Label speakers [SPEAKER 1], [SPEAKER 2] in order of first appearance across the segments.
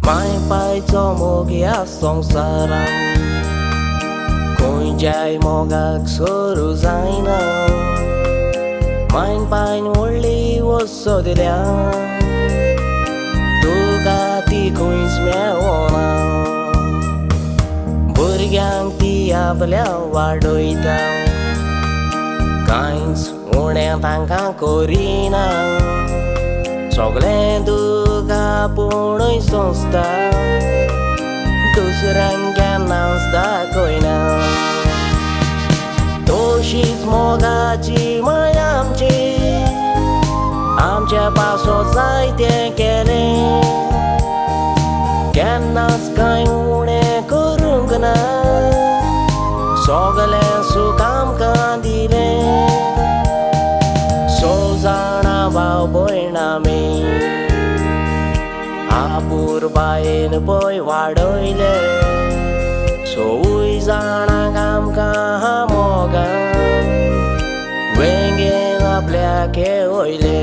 [SPEAKER 1] mãi phải cho một cái song saram koi jai mogak soru zaina main pain only was dia tu gati coins meona burgyang ti abla wadoita kains unen tangka korina सगळें तुका पूणय सोंसता दुसऱ्यांक नाचता कोयना तशीच मोगाची माय आमची आमच्या पासो जायते केलें केन्नाच कांय उणें करूंक ना सगळें सूख आमकां दिलें सो जाणां भाव भयण आमी आपूर बायेन पळय वाडयले सवय जाणांक आमकां मोगान वेंगेन आपल्याक वयले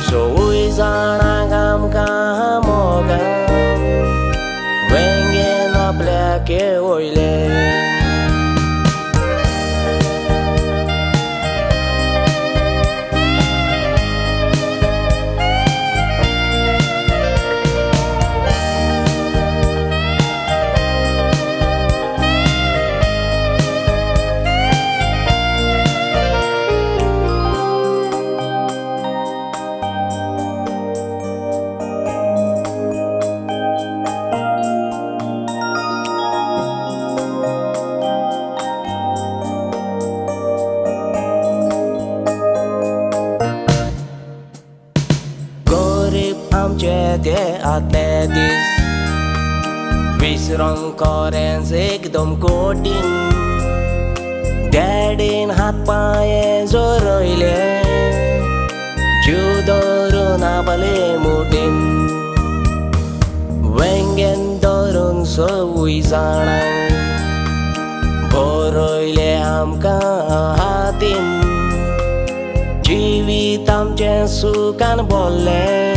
[SPEAKER 1] सवय जाणांक आमकां मोगान वेंगेन आपल्याक वयले आमचे ते आदले दीस विसरूंक खरेंच एकदम कठीण डॅडीन हात पांये जोडले जीव धरून आपले मुठीन वेंगेन धरून सवय जाणांक बरयले आमकां हातीन जिवीत आमचें सुखान भरलें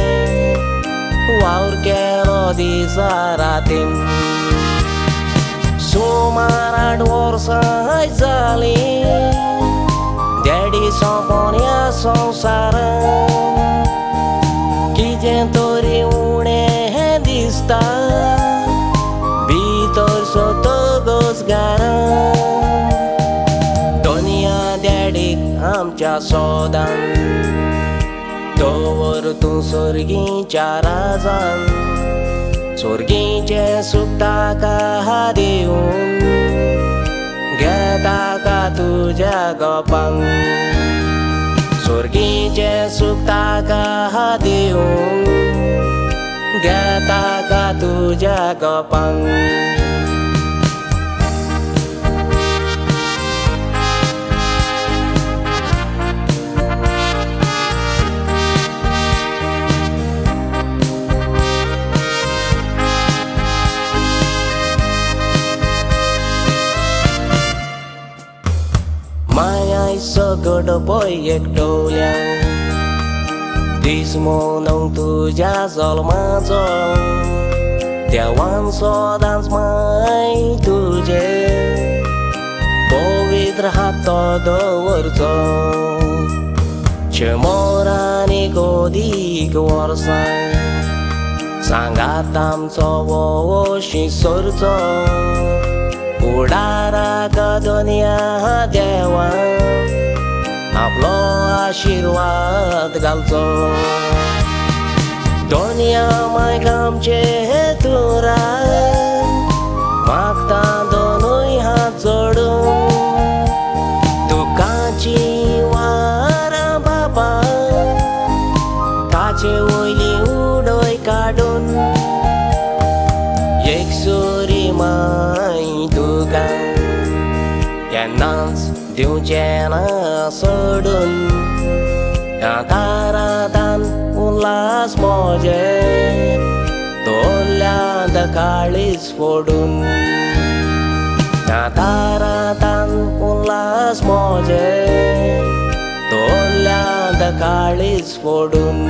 [SPEAKER 1] वावर केलो दिसा रातीन सुमार 8 वर्सां जालीं डॅडी सोंपोन ह्या संवसारान कितें तरी उणें दिसता भितरचो तो गोजगारान दुनिया डॅडीक आमच्या सोदान तोवर तूं सर्गीच्या राजान सर्गीचें सूख ताका दिवन घेता का तुज्या गोपांक सर्गीचें सूख ताका दिवन घेता का तुज्या गोपांक माया सगळं पळय एकटोल्यान दीस म्हणून तुज्या जल्माचो देवान सदांच माय तुजे पवित्र हातो दवरचो शेमोर आनी गोदीक वर्सां सांगात आमचो वोशी सरचो फुडाराक दुनिया देवान आपलो आशिर्वाद घालचो दुनिया मायक आमचे तुरा मागता दोनूय हात जोडून केन्नाच दिवचें ना सोडून तारातान उल्हास मोजे तोल्यांत काळीज फोडून तारातान उल्हास मोजे तोल्यांत काळीज फोडून